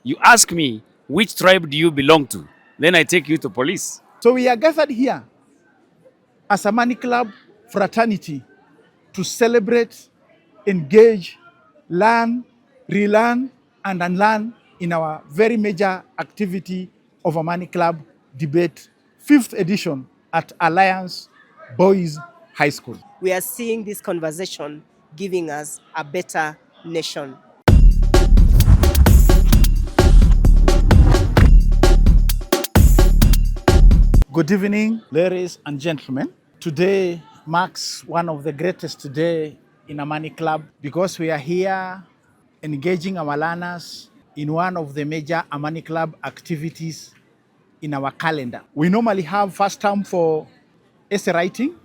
You ask me, which tribe do you belong to? Then I take you to police. So we are gathered here as Amani Club fraternity to celebrate, engage, learn, relearn, and unlearn in our very major activity of Amani Club Debate, 5th edition at Alliance Boys High School. We are seeing this conversation giving us a better nation. Good evening, ladies and gentlemen. Today marks one of the greatest day in Amani Club because we are here engaging our learners in one of the major Amani Club activities in our calendar. We normally have first term for essay writing,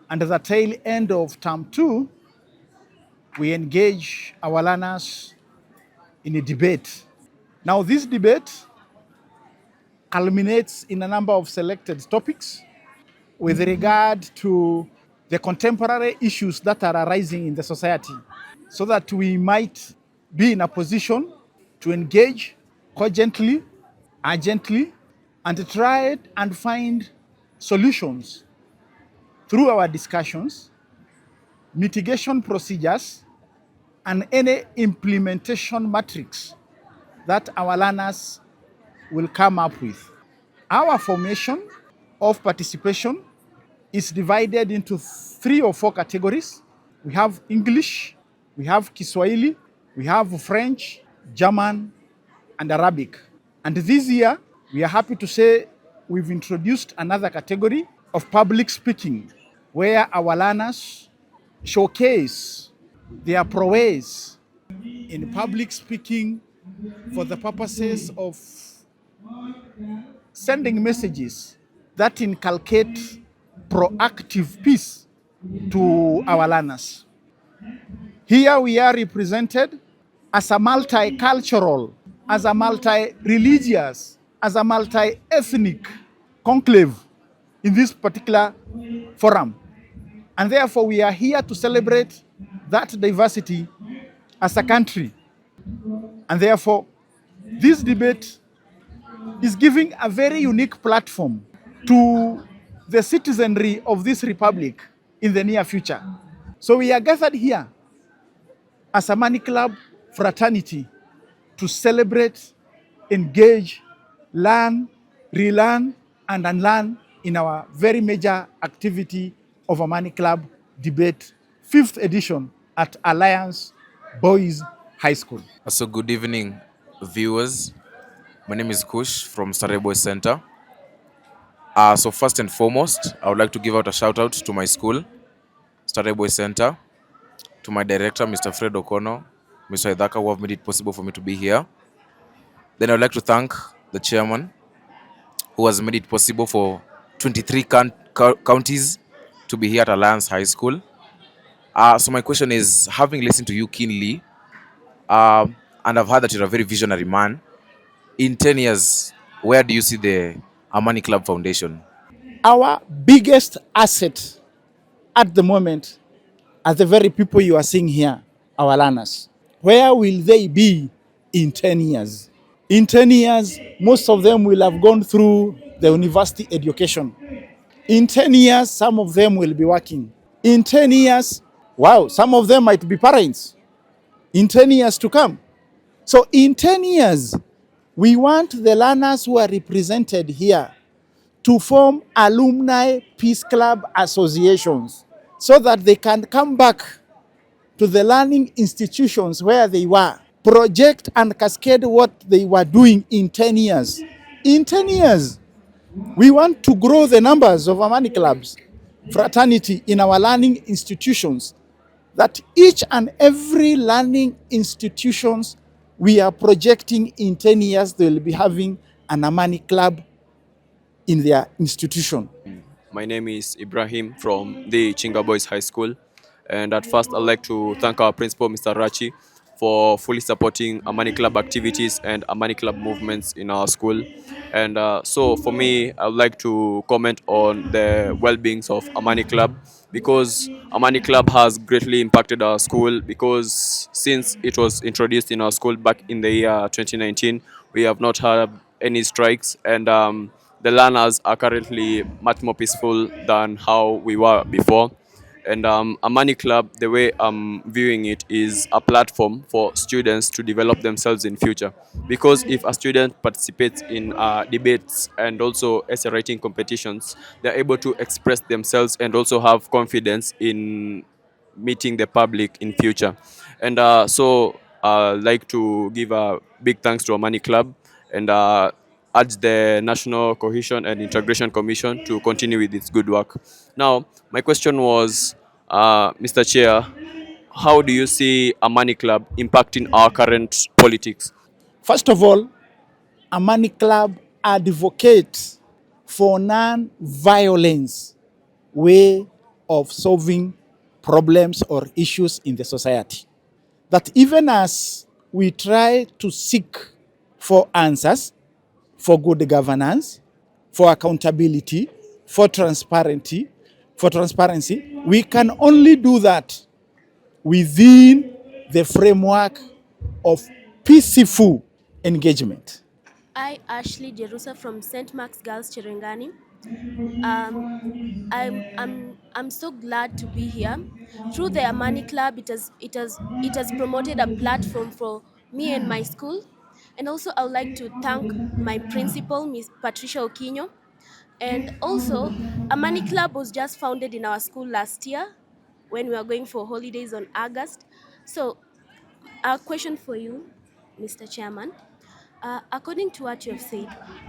and at the tail end of term 2, we engage our learners in a debate. Now, this debate culminates in a number of selected topics with regard to the contemporary issues that are arising in the society, so that we might be in a position to engage cogently, urgently, and try and find solutions through our discussions, mitigation procedures, and any implementation matrix that our learners will come up with. Our formation of participation is divided into 3 or 4 categories. We have English, we have Kiswahili, we have French, German, and Arabic. And this year, we are happy to say we've introduced another category of public speaking, where our learners showcase their prowess in public speaking for the purposes of sending messages that inculcate proactive peace to our learners. Here we are represented as a multicultural, as a multi-religious, as a multi-ethnic conclave in this particular forum. And therefore we are here to celebrate that diversity as a country. And therefore this debate is giving a very unique platform to the citizenry of this republic in the near future. So we are gathered here as a Amani Club fraternity to celebrate, engage, learn, relearn, and unlearn in our very major activity of Amani Club Debate, 5th edition at Alliance Boys High School. So good evening, viewers. My name is Kush from Stareboy Center. So first and foremost, I would like to give out a shout out to my school, Stareboy Center, to my director, Mr. Fred O'Connor, Mr. Idhaka, who have made it possible for me to be here. Then I would like to thank the chairman, who has made it possible for 23 counties to be here at Alliance High School. So my question is, having listened to you keenly, and I've heard that you're a very visionary man, in 10 years, where do you see the Amani Club Foundation? Our biggest asset at the moment are the very people you are seeing here, our learners. Where will they be in 10 years? In 10 years, most of them will have gone through the university education. In 10 years, some of them will be working. In 10 years, wow, some of them might be parents. In 10 years to come. So in 10 years, we want the learners who are represented here to form alumni peace club associations so that they can come back to the learning institutions where they were, project and cascade what they were doing in 10 years. In 10 years, we want to grow the numbers of Amani clubs, fraternity in our learning institutions, that each and every learning institutions we are projecting in 10 years, they will be having an Amani club in their institution. My name is Ibrahim from the Chinga Boys High School. And at first, I'd like to thank our principal, Mr. Rachi, for fully supporting Amani Club activities and Amani Club movements in our school. And so for me, I would like to comment on the well-beings of Amani Club, because Amani Club has greatly impacted our school, because since it was introduced in our school back in the year 2019, we have not had any strikes, and the learners are currently much more peaceful than how we were before. And Amani Club, the way I'm viewing it, is a platform for students to develop themselves in future. Because if a student participates in debates and also essay writing competitions, they're able to express themselves and also have confidence in meeting the public in future. And so I'd like to give a big thanks to Amani Club, and urge the National Cohesion and Integration Commission to continue with its good work. Now, my question was, Mr. Chair, how do you see Amani Club impacting our current politics? First of all, Amani Club advocates for non-violence way of solving problems or issues in the society. That even as we try to seek for answers, for good governance, for accountability, for transparency, we can only do that within the framework of peaceful engagement. I, Ashley Jerusa from St. Mark's Girls, Cherengani. Um, I'm so glad to be here. Through the Amani Club, it has promoted a platform for me and my school. And also, I would like to thank my principal, Miss Patricia Okinyo. And also, Amani Club was just founded in our school last year when we were going for holidays on August. So, a question for you, Mr. Chairman. According to what you have said,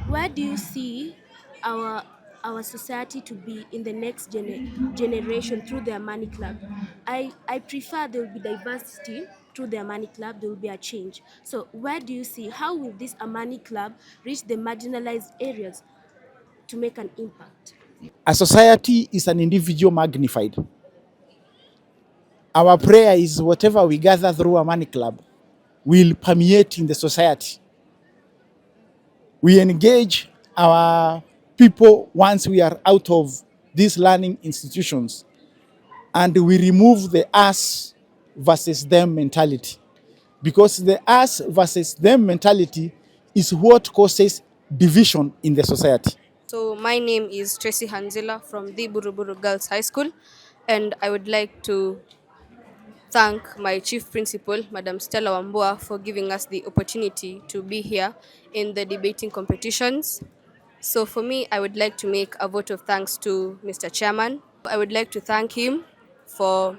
where do you see our our society to be in the next generation through the Amani Club? I prefer there will be diversity through the Amani Club. There will be a change. So where do you see, how will this Amani Club reach the marginalized areas to make an impact? A society is an individual magnified. Our prayer is whatever we gather through Amani Club will permeate in the society. We engage our people once we are out of these learning institutions, and we remove the us versus them mentality. Because the us versus them mentality is what causes division in the society. So my name is Tracy Hanzila from the Buruburu Girls High School, and I would like to thank my chief principal, Madam Stella Wambua, for giving us the opportunity to be here in the debating competitions. So for me, I would like to make a vote of thanks to Mr. Chairman. I would like to thank him for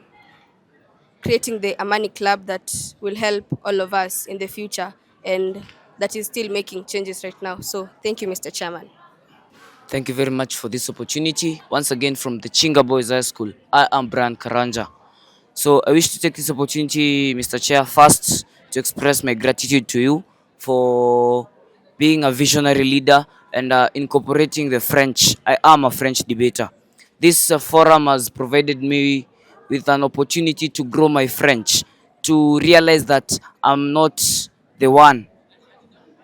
creating the Amani Club that will help all of us in the future and that is still making changes right now. So thank you, Mr. Chairman. Thank you very much for this opportunity. Once again from the Chinga Boys High School, I am Brian Karanja. So I wish to take this opportunity, Mr. Chair, first to express my gratitude to you for being a visionary leader and incorporating the French. I am a French debater. This forum has provided me with an opportunity to grow my French, to realize that I'm not the one.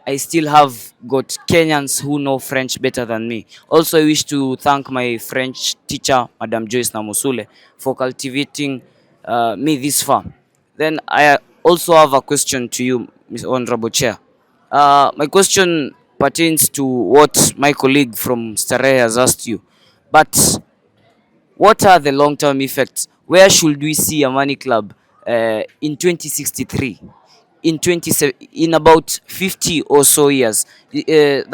I still have got Kenyans who know French better than me. Also, I wish to thank my French teacher, Madam Joyce Namusule, for cultivating me this far. Then I also have a question to you, Ms. Honorable Chair. My question pertains to what my colleague from Starehe has asked you. But what are the long-term effects? Where should we see Amani Club in 2063? In about 50 or so years,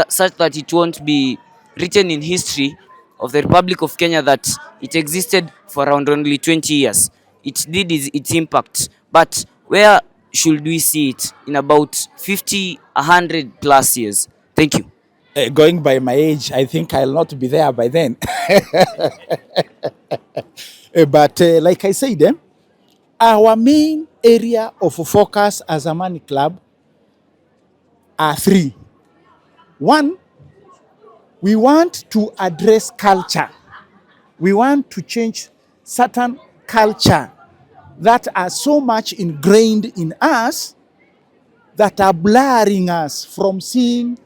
such that it won't be written in history of the Republic of Kenya that it existed for around only 20 years. It did its impact, but where should we see it in about 50, 100 plus years? Thank you. Going by my age, I think I'll not be there by then. But like I said, our main area of focus as a Amani Club are three. One, we want to address culture. We want to change certain culture that are so much ingrained in us that are blurring us from seeing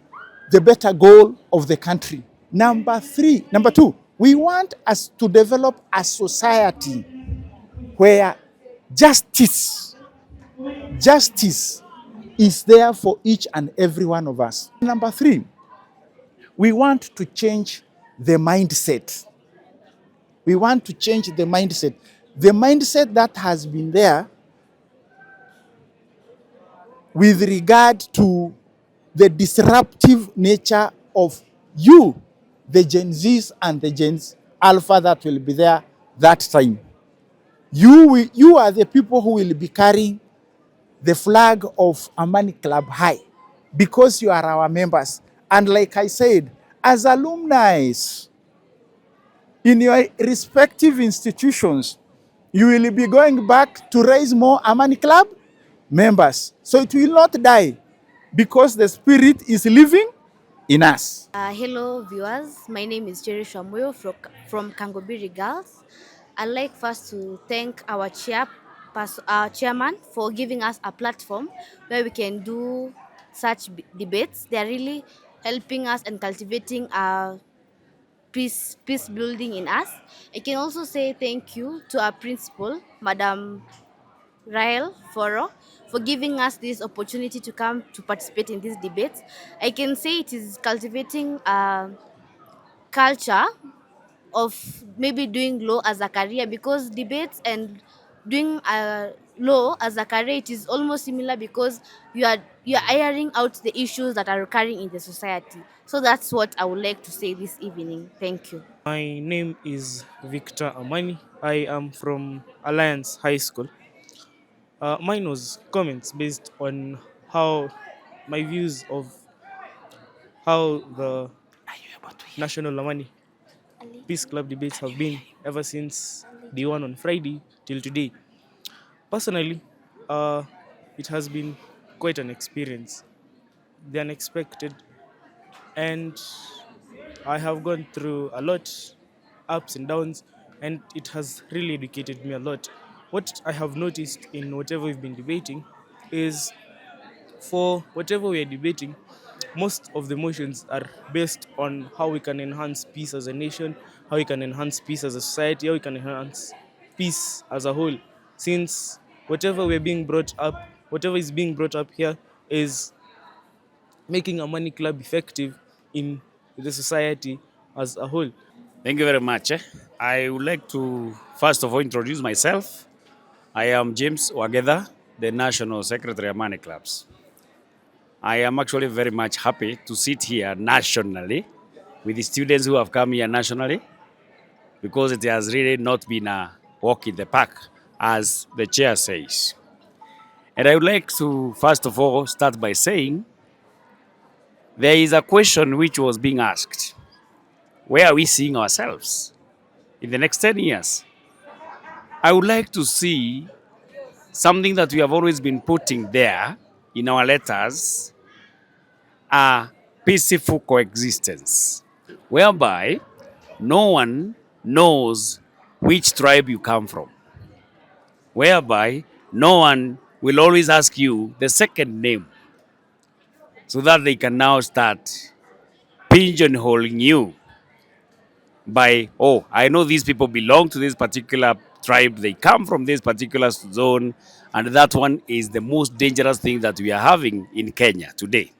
the better goal of the country. Number two, we want us to develop a society where justice is there for each and every one of us. Number three, we want to change the mindset. We want to change the mindset. The mindset that has been there with regard to the disruptive nature of you, the Gen Zs and the Gen Alpha that will be there that time. You are the people who will be carrying the flag of Amani Club high because you are our members. And like I said, as alumni in your respective institutions, you will be going back to raise more Amani Club members. So it will not die because the spirit is living in us. Hello viewers, my name is Jerry Shamuyo from Kangiri Girls. I'd like first to thank our chairman for giving us a platform where we can do such debates. They are really helping us and cultivating our peace building in us. I can also say thank you to our principal, Madam Rael Foro, for giving us this opportunity to come to participate in these debates. I can say it is cultivating a culture of maybe doing law as a career, because debates and doing law as a career, it is almost similar because you are ironing out the issues that are occurring in the society. So that's what I would like to say this evening. Thank you. My name is Victor Amani. I am from Alliance High School. Mine was comments based on how my views of how the National Amani Peace Club debates have been ever since day one on Friday till today. Personally, uh, it has been quite an experience, the unexpected, and I have gone through a lot, ups and downs, and it has really educated me a lot. What I have noticed in whatever we've been debating is, for whatever we are debating, most of the motions are based on how we can enhance peace as a nation, how we can enhance peace as a society, how we can enhance peace as a whole. Since whatever is being brought up here is making a money club effective in the society as a whole. Thank you very much. I would like to first of all introduce myself. I am James Wageda, the National Secretary of Amani Clubs. I am actually very much happy to sit here nationally with the students who have come here nationally, because it has really not been a walk in the park, as the chair says. And I would like to first of all start by saying there is a question which was being asked. Where are we seeing ourselves in the next 10 years? I would like to see something that we have always been putting there in our letters, a peaceful coexistence, whereby no one knows which tribe you come from, whereby no one will always ask you the second name, so that they can now start pigeonholing you by, oh, I know these people belong to this particular tribe, they come from this particular zone, and that one is the most dangerous thing that we are having in Kenya today.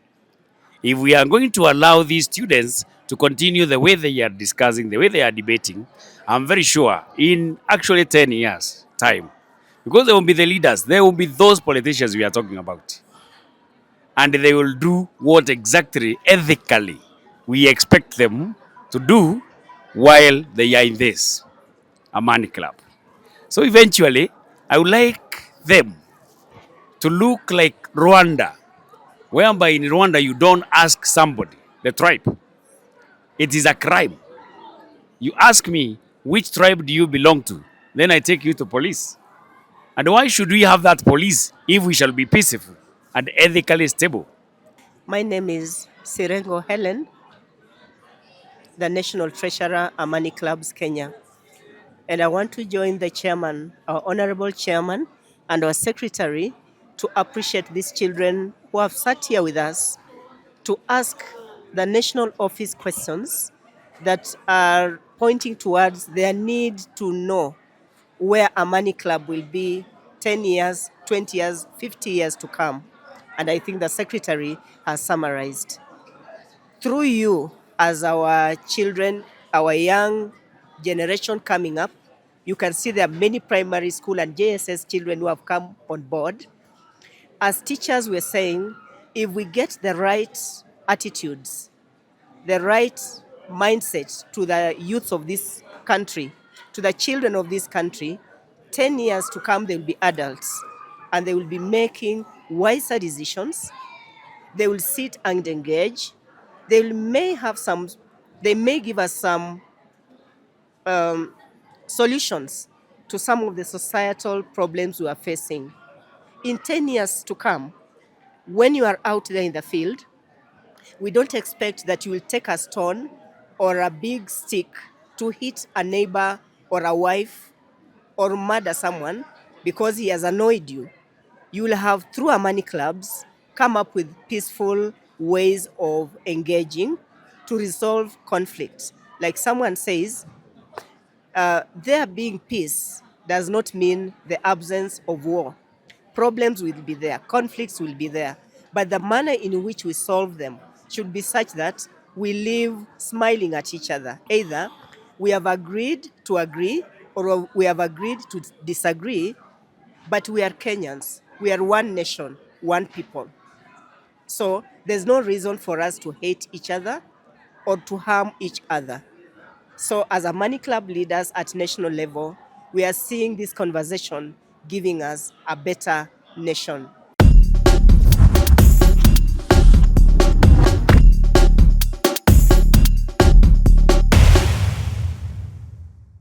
If we are going to allow these students to continue the way they are discussing, the way they are debating, I'm very sure in actually 10 years' time, because they will be the leaders, they will be those politicians we are talking about. And they will do what exactly ethically we expect them to do while they are in this Amani Club. So eventually, I would like them to look like Rwanda, whereby in Rwanda you don't ask somebody, the tribe. It is a crime. You ask me, which tribe do you belong to? Then I take you to police. And why should we have that police if we shall be peaceful and ethically stable? My name is Sirengo Helen, the National Treasurer, Amani Clubs Kenya. And I want to join the chairman, our honorable chairman, and our secretary to appreciate these children who have sat here with us to ask the national office questions that are pointing towards their need to know where Amani Club will be 10 years, 20 years, 50 years to come. And I think the secretary has summarized. Through you, as our children, our young generation coming up, you can see there are many primary school and JSS children who have come on board. As teachers, we're saying, if we get the right attitudes, the right mindset to the youth of this country, to the children of this country, 10 years to come, they will be adults and they will be making wiser decisions. They will sit and engage. They may give us some solutions to some of the societal problems we are facing. In 10 years to come, when you are out there in the field, we don't expect that you will take a stone or a big stick to hit a neighbor or a wife or murder someone because he has annoyed you. You will have, through Amani clubs, come up with peaceful ways of engaging to resolve conflict. Like someone says, there being peace does not mean the absence of war. Problems will be there, conflicts will be there, but the manner in which we solve them should be such that we live smiling at each other. Either we have agreed to agree or we have agreed to disagree, but we are Kenyans. We are one nation, one people. So there's no reason for us to hate each other or to harm each other. So as a Money Club leaders at national level, we are seeing this conversation giving us a better nation.